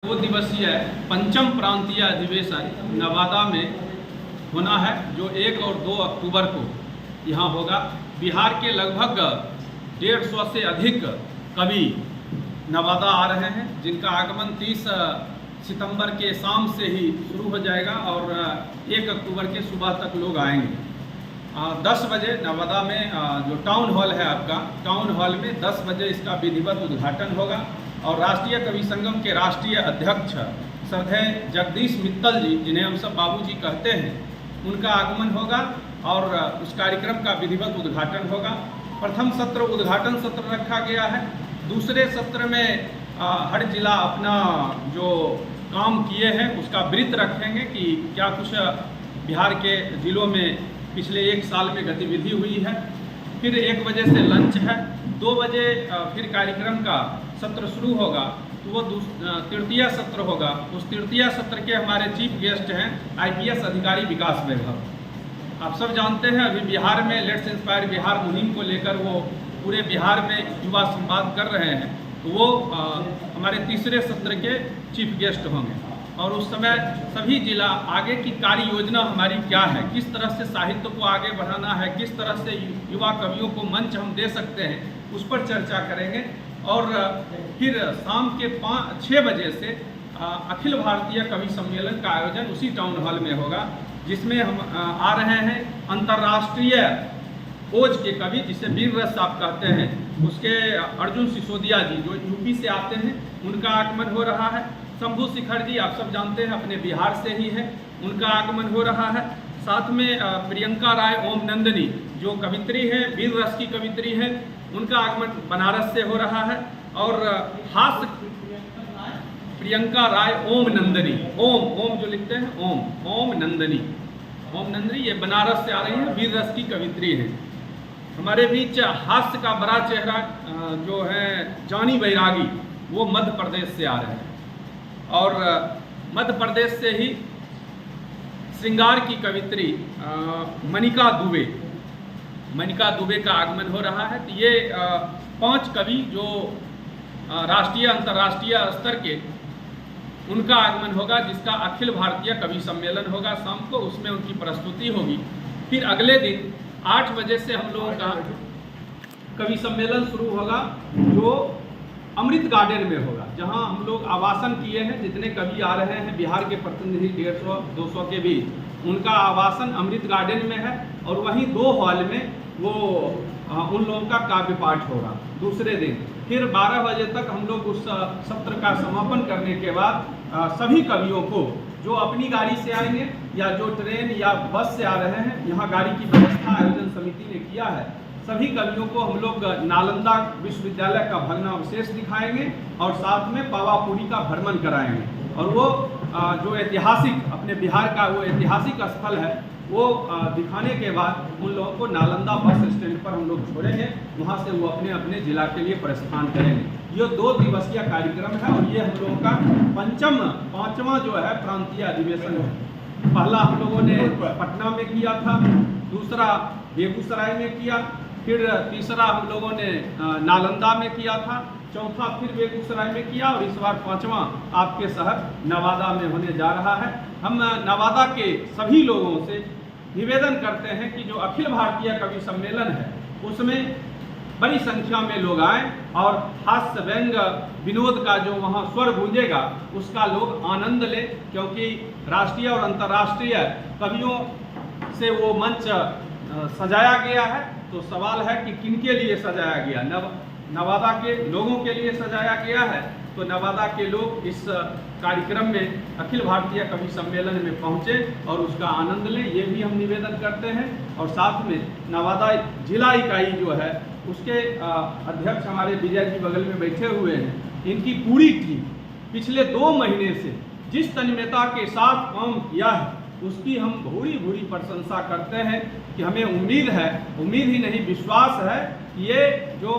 दो दिवसीय पंचम प्रांतीय अधिवेशन नवादा में होना है, जो 1 और 2 अक्टूबर को यहाँ होगा। बिहार के लगभग 150 से अधिक कवि नवादा आ रहे हैं, जिनका आगमन 30 सितंबर के शाम से ही शुरू हो जाएगा और 1 अक्टूबर के सुबह तक लोग आएंगे। 10 बजे नवादा में जो टाउन हॉल है आपका, टाउन हॉल में 10 बजे इसका विधिवत उद्घाटन होगा और राष्ट्रीय कवि संगम के राष्ट्रीय अध्यक्ष श्रद्धेय जगदीश मित्तल जी, जिन्हें हम सब बाबूजी कहते हैं, उनका आगमन होगा और उस कार्यक्रम का विधिवत उद्घाटन होगा। प्रथम सत्र उद्घाटन सत्र रखा गया है। दूसरे सत्र में हर जिला अपना जो काम किए हैं उसका वृत्त रखेंगे कि क्या कुछ बिहार के जिलों में पिछले 1 साल में गतिविधि हुई है। फिर 1 बजे से लंच है, 2 बजे फिर कार्यक्रम का सत्र शुरू होगा, तो वो तृतीय सत्र होगा। उस तृतीय सत्र के हमारे चीफ गेस्ट हैं IPS अधिकारी विकास वैभव। आप सब जानते हैं अभी बिहार में लेट्स इंस्पायर बिहार मुहिम को लेकर वो पूरे बिहार में युवा संवाद कर रहे हैं, तो वो हमारे तीसरे सत्र के चीफ गेस्ट होंगे। और उस समय सभी जिला आगे की कार्य योजना हमारी क्या है, किस तरह से साहित्य को आगे बढ़ाना है, किस तरह से युवा कवियों को मंच हम दे सकते हैं, उस पर चर्चा करेंगे। और फिर शाम के 6 बजे से अखिल भारतीय कवि सम्मेलन का आयोजन उसी टाउन हॉल में होगा, जिसमें हम आ रहे हैं अंतर्राष्ट्रीय ओज के कवि, जिसे वीर रस आप कहते हैं, उसके अर्जुन सिसोदिया जी जो यूपी से आते हैं, उनका आगमन हो रहा है। शंभू शिखर जी आप सब जानते हैं अपने बिहार से ही है, उनका आगमन हो रहा है। साथ में प्रियंका राय ओम नंदनी जो कवित्री है, वीर रस की कवित्री है, उनका आगमन बनारस से हो रहा है। और हास्य प्रियंका राय ओम नंदनी, ओम जो लिखते हैं ओम नंदनी ये बनारस से आ रही है, वीर रस की कवित्री है। हमारे बीच हास्य का बड़ा चेहरा जो है जानी बैरागी, वो मध्य प्रदेश से आ रहे हैं। और मध्य प्रदेश से ही श्रृंगार की कवित्री मनिका दुबे का आगमन हो रहा है। तो ये 5 कवि जो राष्ट्रीय अंतर्राष्ट्रीय स्तर के, उनका आगमन होगा, जिसका अखिल भारतीय कवि सम्मेलन होगा शाम को, उसमें उनकी प्रस्तुति होगी। फिर अगले दिन 8 बजे से हम लोगों का कवि सम्मेलन शुरू होगा, जो अमृत गार्डन में होगा, जहां हम लोग आवासन किए हैं। जितने कवि आ रहे हैं बिहार के प्रतिनिधि 150-200 के बीच, उनका आवासन अमृत गार्डन में है। और वहीं 2 हॉल में वो उन लोगों का काव्य पाठ होगा दूसरे दिन। फिर 12 बजे तक हम लोग उस सत्र का समापन करने के बाद सभी कवियों को जो अपनी गाड़ी से आएंगे या जो ट्रेन या बस से आ रहे हैं, यहाँ गाड़ी की व्यवस्था आयोजन समिति ने किया है, सभी कवियों को हम लोग नालंदा विश्वविद्यालय का भग्नावशेष दिखाएंगे और साथ में पावापुरी का भ्रमण कराएंगे। और वो जो ऐतिहासिक अपने बिहार का वो ऐतिहासिक स्थल है, वो दिखाने के बाद उन लोगों को नालंदा बस स्टैंड पर हम लोग छोड़ेंगे, वहाँ से वो अपने अपने जिला के लिए प्रस्थान करेंगे। ये 2 दिवसीय कार्यक्रम है और ये हम लोगों का 5वां जो है प्रांतीय अधिवेशन है। पहला हम लोगों ने पटना में किया था, दूसरा बेगूसराय में किया, फिर तीसरा हम लोगों ने नालंदा में किया था, चौथा फिर बेगूसराय में किया और इस बार 5वां आपके शहर नवादा में होने जा रहा है। हम नवादा के सभी लोगों से निवेदन करते हैं कि जो अखिल भारतीय कवि सम्मेलन है, उसमें बड़ी संख्या में लोग आएँ और हास्य व्यंग विनोद का जो वहाँ स्वर गूंजेगा उसका लोग आनंद लें, क्योंकि राष्ट्रीय और अंतर्राष्ट्रीय कवियों से वो मंच सजाया गया है। तो सवाल है कि किनके लिए सजाया गया? नवादा के लोगों के लिए सजाया गया है। तो नवादा के लोग इस कार्यक्रम में अखिल भारतीय कवि सम्मेलन में पहुँचे और उसका आनंद लें, ये भी हम निवेदन करते हैं। और साथ में नवादा जिला इकाई जो है, उसके अध्यक्ष हमारे विजय जी बगल में बैठे हुए हैं, इनकी पूरी टीम पिछले 2 महीने से जिस तन्मयता के साथ काम किया है, उसकी हम भूरी प्रशंसा करते हैं कि हमें उम्मीद ही नहीं विश्वास है कि ये जो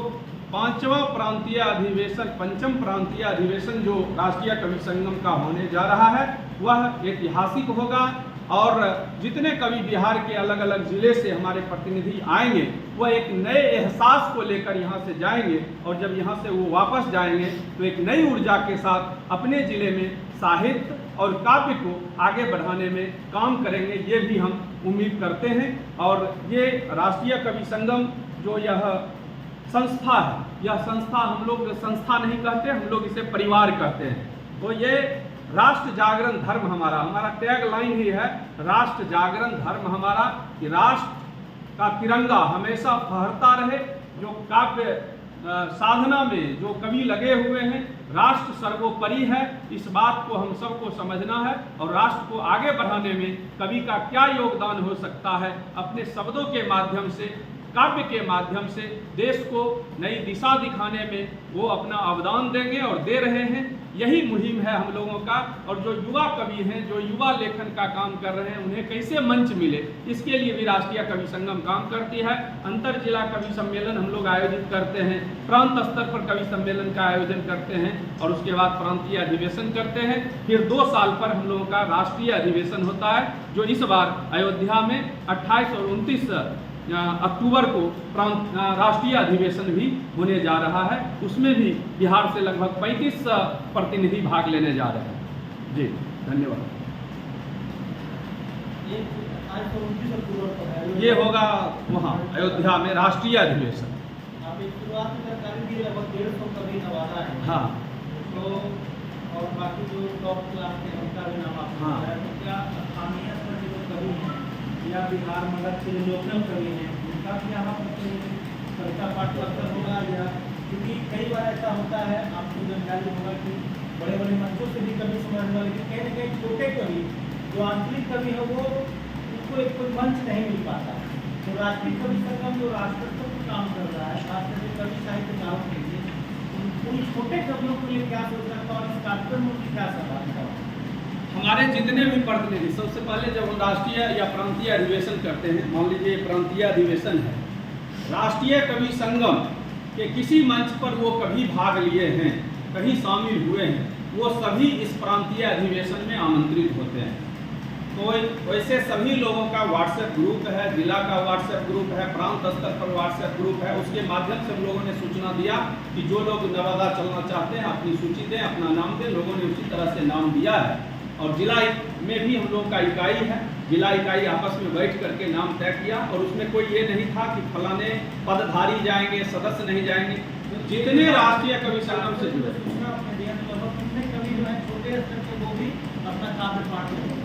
5वां प्रांतीय अधिवेशन, 5म प्रांतीय अधिवेशन जो राष्ट्रीय कवि संगम का होने जा रहा है, वह ऐतिहासिक होगा और जितने कवि बिहार के अलग अलग ज़िले से हमारे प्रतिनिधि आएंगे वह एक नए एहसास को लेकर यहाँ से जाएंगे, और जब यहाँ से वो वापस जाएंगे तो एक नई ऊर्जा के साथ अपने ज़िले में साहित्य और काव्य को आगे बढ़ाने में काम करेंगे, ये भी हम उम्मीद करते हैं। और ये राष्ट्रीय कवि संगम जो यह संस्था है, यह संस्था हम लोग संस्था नहीं कहते, हम लोग इसे परिवार कहते हैं। तो ये राष्ट्र जागरण धर्म हमारा टैग लाइन ही है, राष्ट्र जागरण धर्म हमारा, कि राष्ट्र का तिरंगा हमेशा फहरता रहे। जो काव्य साधना में जो कवि लगे हुए हैं, राष्ट्र सर्वोपरि है, इस बात को हम सबको समझना है। और राष्ट्र को आगे बढ़ाने में कवि का क्या योगदान हो सकता है, अपने शब्दों के माध्यम से, काव्य के माध्यम से देश को नई दिशा दिखाने में वो अपना अवदान देंगे और दे रहे हैं। यही मुहिम है हम लोगों का। और जो युवा कवि हैं, जो युवा लेखन का काम कर रहे हैं, उन्हें कैसे मंच मिले, इसके लिए भी राष्ट्रीय कवि संगम काम करती है। अंतर जिला कवि सम्मेलन हम लोग आयोजित करते हैं, प्रांत स्तर पर कवि सम्मेलन का आयोजन करते हैं, और उसके बाद प्रांतीय अधिवेशन करते हैं। फिर 2 साल पर हम लोगों का राष्ट्रीय अधिवेशन होता है, जो इस बार अयोध्या में 28 और 29 अक्टूबर को राष्ट्रीय अधिवेशन भी होने जा रहा है। उसमें भी बिहार से लगभग 35 प्रतिनिधि भाग लेने जा रहे हैं। जी धन्यवाद। ये होगा वहाँ अयोध्या में राष्ट्रीय अधिवेशन। शुरुआत में सरकारी भी लगभग 150 कवि नवादा है। हाँ, तो और बाकी जो टॉप क्लास के उनका भी नाम आपको हाँ। है। तो क्या स्थानीय स्तर के जो कवि हैं या बिहार मगध के जो लोकल कवि हैं, उनका भी यहाँ पर कोई कविता पाठ अवसर होगा? या क्योंकि कई बार ऐसा होता है, आपको जानकारी होगा कि बड़े बड़े मंचों से भी कवि समझ में, लेकिन कहीं न कहीं छोटे कवि जो आंतरिक कवि है वो उनको एक कोई मंच नहीं मिल पाता। तो राष्ट्रीय कवि संगम जो राष्ट्र स्तर पर काम कर रहा है, खास करके कवि साहित्यकारों के लिए, उन छोटे कवियों के लिए क्या सोच रखा और इस कार्यक्रम में क्या सवाल है? हमारे जितने भी प्रतिनिधि, सबसे पहले जब हम राष्ट्रीय या प्रांतीय अधिवेशन करते हैं, मान लीजिए प्रांतीय अधिवेशन है, राष्ट्रीय कवि संगम के किसी मंच पर वो कभी भाग लिए हैं, कहीं शामिल हुए हैं, वो सभी इस प्रांतीय अधिवेशन में आमंत्रित होते हैं। तो वैसे सभी लोगों का व्हाट्सएप ग्रुप है, जिला का व्हाट्सएप ग्रुप है, प्रांत स्तर पर व्हाट्सएप ग्रुप है। उसके माध्यम से हम लोगों ने सूचना दिया कि जो लोग नवादा चलना चाहते हैं अपनी सूची दें, अपना नाम दें। लोगों ने उसी तरह से नाम दिया है। और जिला में भी हम लोगों का इकाई है, जिला इकाई आपस में बैठ करके नाम तय किया, और उसमें कोई ये नहीं था कि फलाने पदधारी जाएंगे, सदस्य नहीं जाएंगे। तो जितने राष्ट्रीय कवि संगम से जुड़े,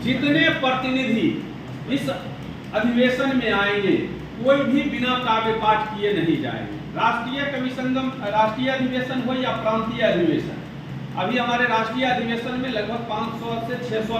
जितने प्रतिनिधि इस अधिवेशन में आएंगे, कोई भी बिना काव्य पाठ किए नहीं जाएंगे। राष्ट्रीय कवि संगम, राष्ट्रीय अधिवेशन हो या प्रांतीय अधिवेशन, अभी हमारे राष्ट्रीय अधिवेशन में लगभग 500 से 600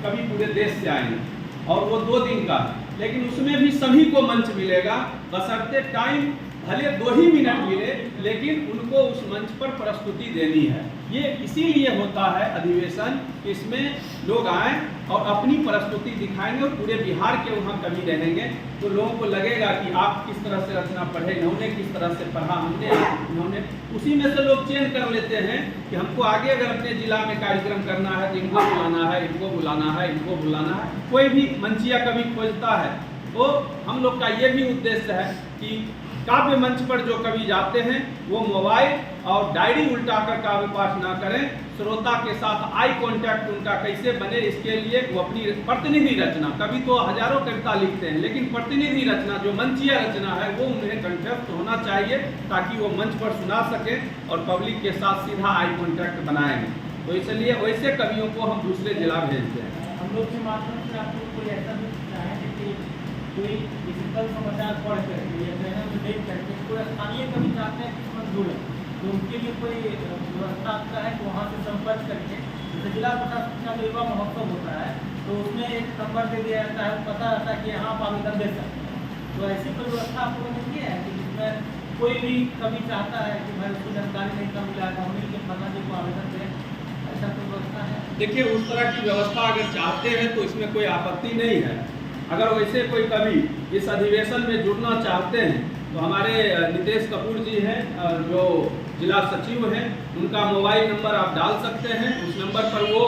कवि पूरे देश से आएंगे, और वो 2 दिन का है। लेकिन उसमें भी सभी को मंच मिलेगा, बशर्ते टाइम भले 2 ही मिनट मिले, लेकिन उनको उस मंच पर प्रस्तुति देनी है। ये इसीलिए होता है अधिवेशन, इसमें लोग आएँ और अपनी प्रस्तुति दिखाएंगे, और पूरे बिहार के वहाँ कवि रहेंगे। तो लोगों को लगेगा कि आप किस तरह से रचना पढ़े, इन्होंने किस तरह से पढ़ा, उन्होंने उसी में से लोग चयन कर लेते हैं कि हमको आगे अगर अपने जिला में कार्यक्रम करना है तो इनको बुलाना है, इनको बुलाना है, इनको बुलाना है। कोई भी मंचिया कवि खोजता है, तो हम लोग का ये भी उद्देश्य है कि काव्य मंच पर जो कवि जाते हैं वो मोबाइल और डायरी उल्टाकर काव्य पाठ ना करें, श्रोता के साथ आई कांटेक्ट उनका कैसे बने, इसके लिए वो अपनी प्रतिनिधि रचना, कवि तो हजारों कविता लिखते हैं, लेकिन प्रतिनिधि रचना जो मंचीय रचना है वो उन्हें कंठस्थ होना चाहिए, ताकि वो मंच पर सुना सकें और पब्लिक के साथ सीधा आई कांटेक्ट बनाएंगे। तो इसलिए वैसे कवियों को हम दूसरे जिला भेजते हैं। हम लोग के माध्यम से आपको कोई ऐसा भी चाहेंगे कि कोई डिजिटल समाचार पढ़ करके या चैनल में देख करके कोई स्थानीय कवि चाहते हैं कि इसमें जुड़े, तो उनके लिए कोई व्यवस्था आपका है तो वहाँ से संपर्क करके, जैसे जिला प्रशासन का युवा महोत्सव होता है तो उसमें एक नंबर दे दिया जाता है, पता रहता है कि यहाँ आप आवेदन दे सकते हैं। तो ऐसी कोई व्यवस्था आप लोगों ने की है कि जिसमें कोई भी कवि चाहता है कि भाई उसको जानकारी नहीं का मिला है, मिल के फला जी को आवेदन दें, ऐसा कोई व्यवस्था है? देखिए, उस तरह की व्यवस्था अगर चाहते हैं तो इसमें कोई आपत्ति नहीं है। अगर वैसे कोई कवि इस अधिवेशन में जुड़ना चाहते हैं तो हमारे नितेश कपूर जी हैं जो जिला सचिव हैं, उनका मोबाइल नंबर आप डाल सकते हैं। उस नंबर पर वो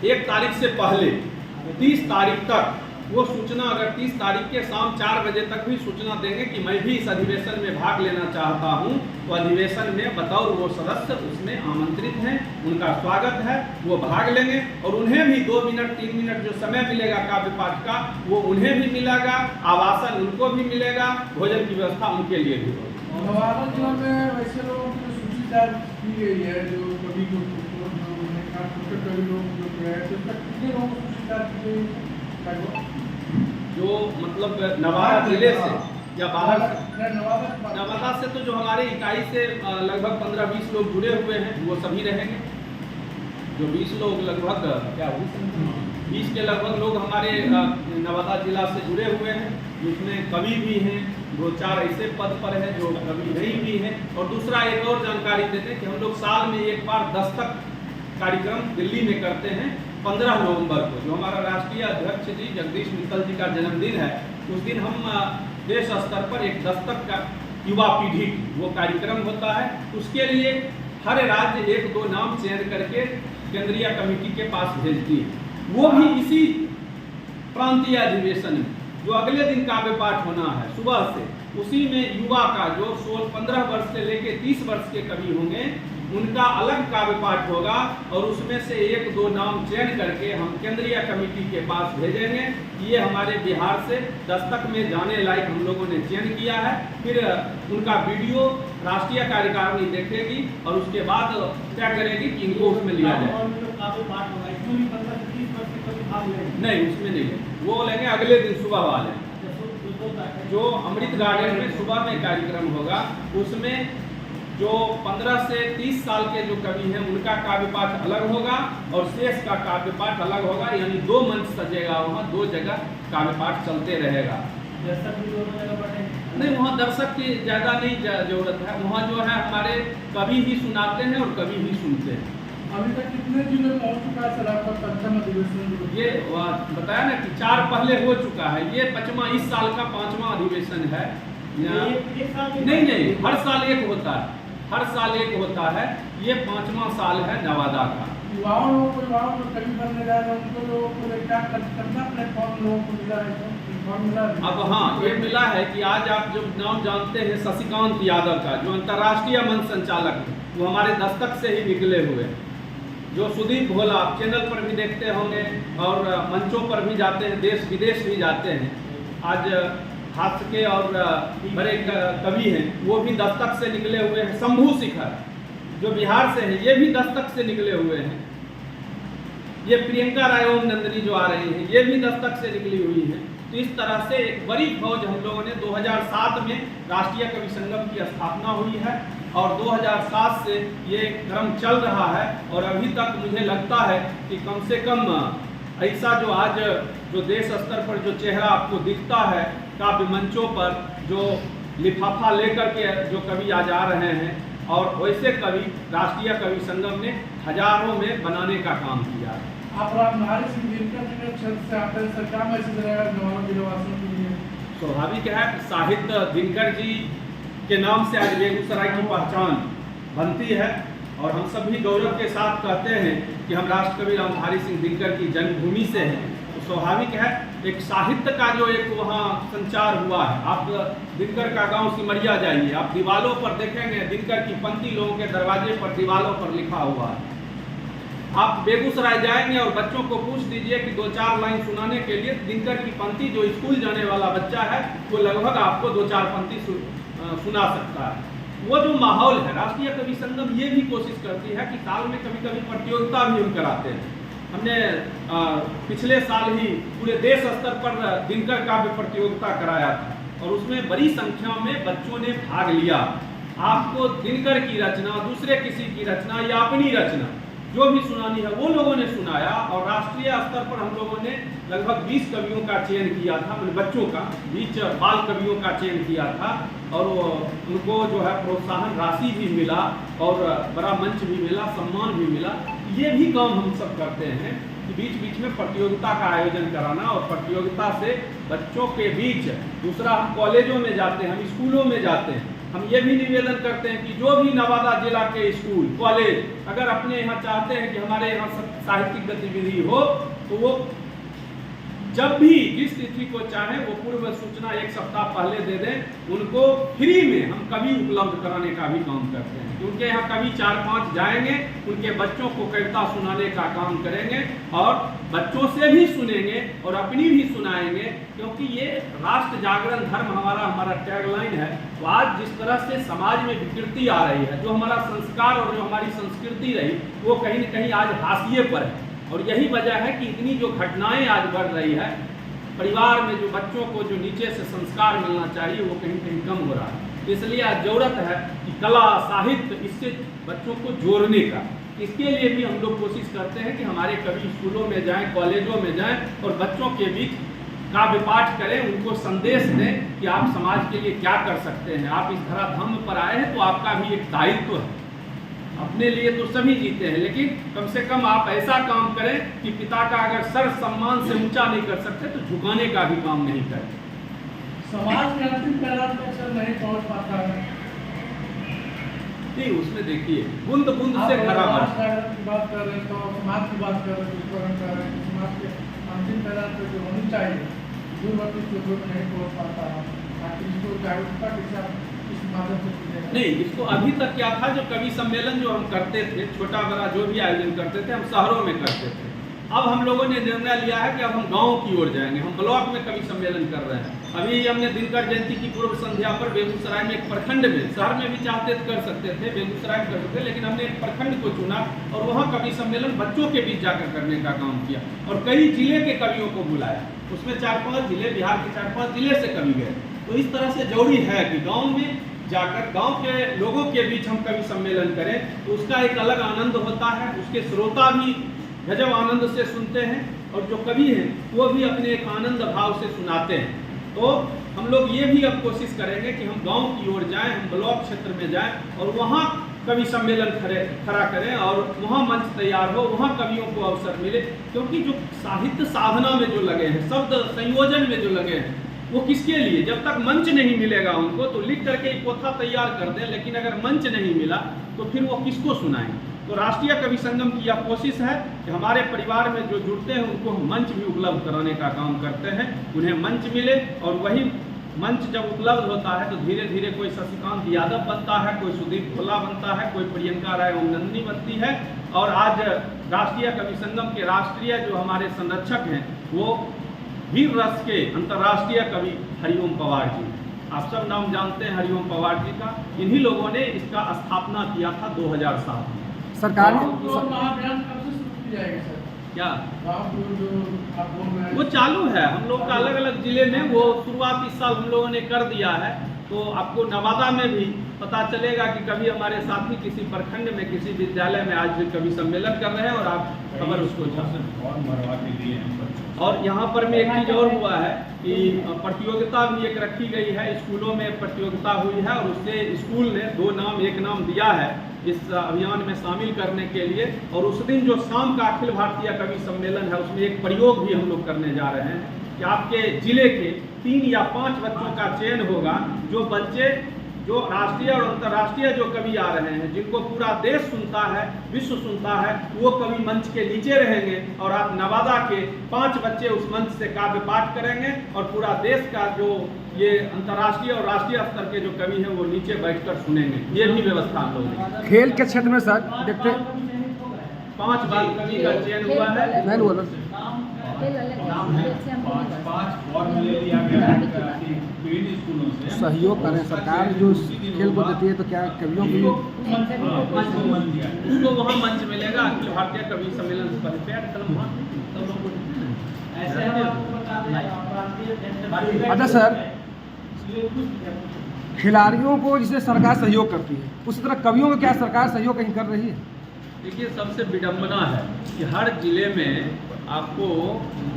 1 तारीख से पहले 30 तारीख तक वो सूचना, अगर 30 तारीख के शाम 4 बजे तक भी सूचना देंगे कि मैं भी इस अधिवेशन में भाग लेना चाहता हूँ, तो अधिवेशन में बतौर वो सदस्य उसमें आमंत्रित हैं, उनका स्वागत है, वो भाग लेंगे और उन्हें भी 2 मिनट 3 मिनट जो समय मिलेगा काव्य पाठ का, वो उन्हें भी मिलेगा, आवासन उनको भी मिलेगा, भोजन की व्यवस्था उनके लिए भी होगी। नवादा जिला में वैसे लोगों की सूची तैयार की गई है, जो कवि को कवि लोग जो है, तो कितने लोगों को सूची तैयार की गई? जो मतलब नवादा जिले से या बाहर से? नवादा से तो जो हमारे इकाई से लगभग 15-20 लोग जुड़े हुए हैं वो सभी रहेंगे। जो 20 लोग लगभग, क्या 20 के लगभग लोग हमारे नवादा जिला से जुड़े हुए हैं, जिसमें कवि भी हैं, 2-4 ऐसे पद पर हैं जो कवि नहीं भी हैं। और दूसरा एक और जानकारी देते हैं कि हम लोग साल में एक बार दस्तक कार्यक्रम दिल्ली में करते हैं 15 नवंबर को, जो हमारा राष्ट्रीय अध्यक्ष जी जगदीश मित्तल जी का जन्मदिन है। उस दिन हम देश स्तर पर एक दस्तक का युवा पीढ़ी वो कार्यक्रम होता है। उसके लिए हर राज्य 1-2 नाम चयन करके केंद्रीय कमेटी के पास भेजती है, वो भी इसी प्रांतीय अधिवेशन में जो अगले दिन काव्य पाठ होना है सुबह से, उसी में युवा का जो 15 वर्ष से लेकर 30 वर्ष के कवि होंगे उनका अलग काव्य पाठ होगा और उसमें से 1-2 नाम चयन करके हम केंद्रीय कमेटी के पास भेजेंगे। ये हमारे बिहार से दस्तक में जाने लायक हम लोगों ने चयन किया है। फिर उनका वीडियो राष्ट्रीय कार्यकारिणी देखेगी और उसके बाद क्या करेगी कि इनको उसमें लिया जाए। नहीं, उसमें नहीं है, वो लेंगे अगले दिन सुबह वाले। जो अमृत गार्डन में सुबह में कार्यक्रम होगा उसमें जो 15 से 30 साल के जो कवि हैं उनका काव्य पाठ अलग होगा और शेष का काव्य पाठ अलग होगा, यानी 2 मंच सजेगा, वहाँ 2 जगह काव्य पाठ चलते रहेगा। दर्शक भी 2 जगह बैठे नहीं, वहाँ दर्शक की ज़्यादा नहीं जरूरत है, वहाँ जो है हमारे कवि ही सुनाते हैं और कवि ही सुनते हैं। अभी तक कितने जिले में हो चुका है सर आपका पंचम अधिवेशन? ये बताया ना कि 4 पहले हो चुका है, ये 5वां इस साल का 5वां अधिवेशन है। नहीं, हर साल एक होता है, हर साल एक होता है, ये 5वां साल है नवादा का। युवाओं को कवि बनने जा रहे हैं, उनको लोगों को क्या करना प्लेटफॉर्म लोगों को मिला है? अब हाँ, ये मिला है कि आज आप जो नाम जानते हैं शशिकांत यादव का, जो अंतर्राष्ट्रीय मंच संचालक है, वो हमारे दस्तक से ही निकले हुए हैं। जो सुदीप भोला, आप चैनल पर भी देखते होंगे और मंचों पर भी जाते हैं, देश विदेश भी जाते हैं। आज हास्य के और बड़े कवि हैं, वो भी दस्तक से निकले हुए हैं। शंभू शिखर जो बिहार से हैं, ये भी दस्तक से निकले हुए हैं। ये प्रियंका राय ओम नंदनी जो आ रही हैं, ये भी दस्तक से निकली हुई हैं। तो इस तरह से एक बड़ी फौज हम लोगों ने 2007 में राष्ट्रीय कवि संगम की स्थापना हुई है और 2007 से ये क्रम चल रहा है और अभी तक मुझे लगता है कि कम से कम ऐसा जो आज जो देश स्तर पर जो चेहरा आपको दिखता है काव्य मंचों पर, जो लिफाफा लेकर के जो कवि आज आ रहे हैं, और वैसे कवि राष्ट्रीय कवि संगम ने हजारों में बनाने का काम किया है। आप रामधारी सिंह दिनकर जी के क्षेत्र से आते हैं सर, क्या मैसेज रहेगा नवादा जिलावासियों के लिए? स्वाभाविक है, साहित्य दिनकर जी के नाम से आज बेगूसराय की पहचान बनती है और हम सभी गौरव के साथ कहते हैं कि हम राष्ट्र कवि रामधारी सिंह दिनकर की जन्मभूमि से हैं। तो स्वाभाविक है एक साहित्य का जो एक वहाँ संचार हुआ है। आप दिनकर का गांव सिमरिया जाइए, आप दीवारों पर देखेंगे दिनकर की पंक्ति लोगों के दरवाजे पर दीवारों पर लिखा हुआ है। आप बेगूसराय जाएंगे और बच्चों को पूछ दीजिए कि 2-4 लाइन सुनाने के लिए दिनकर की पंक्ति, जो स्कूल जाने वाला बच्चा है वो लगभग आपको 2-4 पंक्ति सुना सकता है। वो जो माहौल है, राष्ट्रीय कवि संगम ये भी कोशिश करती है कि साल में कभी कभी प्रतियोगिता भी हम कराते हैं। हमने पिछले साल ही पूरे देश स्तर पर दिनकर काव्य प्रतियोगिता कराया था और उसमें बड़ी संख्या में बच्चों ने भाग लिया। आपको दिनकर की रचना, दूसरे किसी की रचना या अपनी रचना जो भी सुनानी है वो लोगों ने सुनाया और राष्ट्रीय स्तर पर हम लोगों ने लगभग 20 कवियों का चयन किया था, मतलब बच्चों का 20 बाल कवियों का चयन किया था और उनको जो है प्रोत्साहन राशि भी मिला और बड़ा मंच भी मिला, सम्मान भी मिला। ये भी काम हम सब करते हैं कि बीच बीच में प्रतियोगिता का आयोजन कराना और प्रतियोगिता से बच्चों के बीच, दूसरा हम कॉलेजों में जाते हैं, हम स्कूलों में जाते हैं, हम ये भी निवेदन करते हैं कि जो भी नवादा जिला के स्कूल कॉलेज अगर अपने यहाँ चाहते हैं कि हमारे यहाँ साहित्यिक गतिविधि हो तो वो जब भी जिस तिथि को चाहे वो पूर्व सूचना 1 सप्ताह पहले दे दें। उनको फ्री में हम कवि उपलब्ध कराने का भी काम करते हैं, क्योंकि यहाँ कवि 4-5 जाएंगे, उनके बच्चों को कविता सुनाने का काम करेंगे और बच्चों से भी सुनेंगे और अपनी भी सुनाएंगे, क्योंकि ये राष्ट्र जागरण धर्म हमारा टैगलाइन है। तो आज जिस तरह से समाज में विकृति आ रही है, जो हमारा संस्कार और जो हमारी संस्कृति रही वो कहीं न कहीं आज हाशिए पर है। और यही वजह है कि इतनी जो घटनाएं आज बढ़ रही है, परिवार में जो बच्चों को जो नीचे से संस्कार मिलना चाहिए वो कहीं कहीं कम हो रहा है। इसलिए आज जरूरत है कि कला साहित्य इससे बच्चों को जोड़ने का। इसके लिए भी हम लोग कोशिश करते हैं कि हमारे कवि स्कूलों में जाएं, कॉलेजों में जाएं और बच्चों के बीच काव्य पाठ करें, उनको संदेश दें कि आप समाज के लिए क्या कर सकते हैं। आप इस धराधाम पर आए हैं तो आपका भी एक दायित्व है। अपने लिए तो सभी जीते हैं, लेकिन कम से कम आप ऐसा काम करें कि पिता का अगर सर सम्मान से ऊंचा नहीं कर सकते तो झुकाने का भी काम नहीं करें। समाज के अंतिम पैराम में सर नहीं पहुंच पाता है। नहीं, उसमें देखिए बूंद बूंद से भरा समाज की बात कर रहे हैं तो समाज की बात कर रहे हैं, कर रहे हैं समाज के अंतिम पैराम पे जो होनी चाहिए दूरवर्ती क्षेत्रों में नहीं पहुंच पाता है। ताकि इसको जागरूकता के साथ इस माध्यम से नहीं, इसको अभी तक क्या था, जो कवि सम्मेलन जो हम करते थे, छोटा बड़ा जो भी आयोजन करते थे, हम शहरों में करते थे। अब हम लोगों ने निर्णय लिया है कि अब हम गांव की ओर जाएंगे। हम ब्लॉक में कवि सम्मेलन कर रहे हैं। अभी हमने दिनकर जयंती की पूर्व संध्या पर बेगूसराय में एक प्रखंड में, शहर में भी चाहते कर सकते थे, बेगूसराय में कर सकते थे, लेकिन हमने एक प्रखंड को चुना और वहाँ कवि सम्मेलन बच्चों के बीच जाकर करने का काम किया और कई जिले के कवियों को बुलाया। उसमें 4-5 जिले, बिहार के 4-5 जिले से कवि गए। तो इस तरह से जरूरी है कि गाँव में जाकर गांव के लोगों के बीच हम कवि सम्मेलन करें, तो उसका एक अलग आनंद होता है। उसके श्रोता भी गजब आनंद से सुनते हैं और जो कवि हैं वो भी अपने एक आनंद भाव से सुनाते हैं। तो हम लोग ये भी अब कोशिश करेंगे कि हम गांव की ओर जाएं, हम ब्लॉक क्षेत्र में जाएं और वहाँ कवि सम्मेलन खड़ा करें और वहाँ मंच तैयार हो, वहाँ कवियों को अवसर मिले। क्योंकि जो साहित्य साधना में जो लगे हैं, शब्द संयोजन में जो लगे हैं, वो किसके लिए? जब तक मंच नहीं मिलेगा उनको तो लिख करके एक पोथा तैयार कर दें, लेकिन अगर मंच नहीं मिला तो फिर वो किसको सुनाएंगे? तो राष्ट्रीय कवि संगम की यह कोशिश है कि हमारे परिवार में जो जुड़ते हैं उनको हम मंच भी उपलब्ध कराने का काम करते हैं, उन्हें मंच मिले। और वही मंच जब उपलब्ध होता है तो धीरे धीरे कोई शशिकांत यादव बनता है, कोई सुदीप भोला बनता है, कोई प्रियंका राय ओमनंदनी बनती है। और आज राष्ट्रीय कवि संगम के राष्ट्रीय जो हमारे संरक्षक हैं वो वीर रस के अंतर्राष्ट्रीय कवि हरिओम पवार जी, आप सब नाम जानते हैं हरिओम पवार जी का। इन्हीं लोगों ने इसका स्थापना किया था 2007 में। सरकार महाअभियान कब से शुरू की जाएगी सर? क्या जो आप बोल रहे हैं वो चालू है? हम लोग का अलग अलग जिले में वो शुरुआत इस साल हम लोगों ने कर दिया है। तो आपको नवादा में भी पता चलेगा कि कभी हमारे साथी किसी प्रखंड में किसी विद्यालय में आज कवि सम्मेलन कर रहे हैं और आप खबर उसको भरवा के लिए। और यहाँ पर में एक चीज़ और हुआ है कि प्रतियोगिता भी एक रखी गई है, स्कूलों में प्रतियोगिता हुई है और उससे स्कूल ने 2 नाम 1 नाम दिया है इस अभियान में शामिल करने के लिए। और उस दिन जो शाम का अखिल भारतीय कवि सम्मेलन है उसमें एक प्रयोग भी हम लोग करने जा रहे हैं कि आपके जिले के 3 या 5 बच्चों का चयन होगा, जो बच्चे जो राष्ट्रीय और अंतर्राष्ट्रीय जो कवि आ रहे हैं, जिनको पूरा देश सुनता है, विश्व सुनता है, वो कवि मंच के नीचे रहेंगे और आप नवादा के 5 बच्चे उस मंच से काव्य पाठ करेंगे और पूरा देश का जो ये अंतर्राष्ट्रीय और राष्ट्रीय स्तर के जो कवि हैं वो नीचे बैठकर सुनेंगे। ये भी व्यवस्था हम लोग खेल के क्षेत्र में सर देखते 5 बाल कवि का चयन हुआ है। मैं बोला 5 फॉर्मूले लिया गया है विभिन्न स्कूलों से। सहयोग करें, सरकार जो खेल को देती है तो क्या कवियों की उसको वहाँ मंच मिलेगा। अखिल भारतीय कवि सम्मेलन से पहले पैर कलम ऐसे। अच्छा सर, खिलाड़ियों को जिसे सरकार सहयोग करती है उसी तरह कवियों को क्या सरकार सहयोग कहीं कर रही है? देखिए, सबसे विडम्बना है कि हर जिले में आपको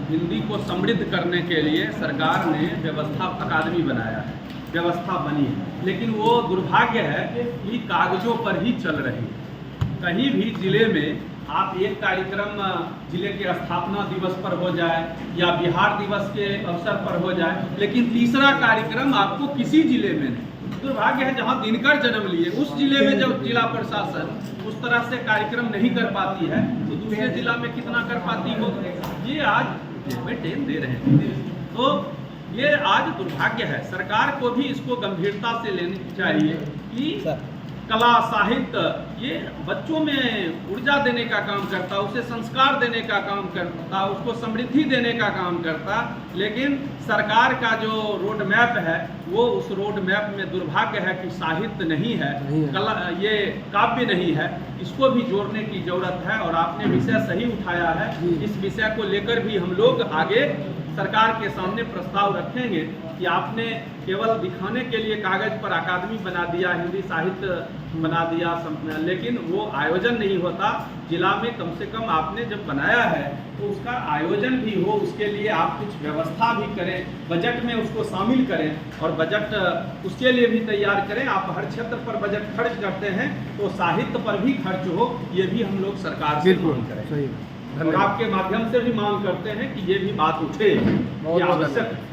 हिंदी को समृद्ध करने के लिए सरकार ने व्यवस्था अकादमी बनाया है, व्यवस्था बनी है, लेकिन वो दुर्भाग्य है कि कागजों पर ही चल रही है। कहीं भी जिले में आप एक कार्यक्रम जिले के स्थापना दिवस पर हो जाए या बिहार दिवस के अवसर पर हो जाए, लेकिन तीसरा कार्यक्रम आपको किसी जिले में नहीं। दुर्भाग्य है जहाँ दिनकर जन्म लिए उस जिले में जब जिला प्रशासन उस तरह से कार्यक्रम नहीं कर पाती है तो दूसरे जिला में कितना कर पाती हो। ये आज 10 दे रहे हैं। तो ये आज दुर्भाग्य है, सरकार को भी इसको गंभीरता से लेनी चाहिए कि कला साहित्य ये बच्चों में ऊर्जा देने का काम करता, उसे संस्कार देने का काम करता, उसको समृद्धि देने का काम करता, लेकिन सरकार का जो रोड मैप है वो उस रोड मैप में दुर्भाग्य है कि साहित्य नहीं है, कला ये काव्य नहीं है, इसको भी जोड़ने की जरूरत है। और आपने विषय सही उठाया है, इस विषय को लेकर भी हम लोग आगे सरकार के सामने प्रस्ताव रखेंगे कि आपने केवल दिखाने के लिए कागज पर अकादमी बना दिया, हिंदी साहित्य बना दिया, लेकिन वो आयोजन नहीं होता। जिला में कम से कम आपने जब बनाया है तो उसका आयोजन भी हो, उसके लिए आप कुछ व्यवस्था भी करें, बजट में उसको शामिल करें और बजट उसके लिए भी तैयार करें। आप हर क्षेत्र पर बजट खर्च करते हैं तो साहित्य पर भी खर्च हो, ये भी हम लोग सरकार से मांग करें और आपके माध्यम से भी मांग करते हैं कि ये भी बात उठे, ये आवश्यक है।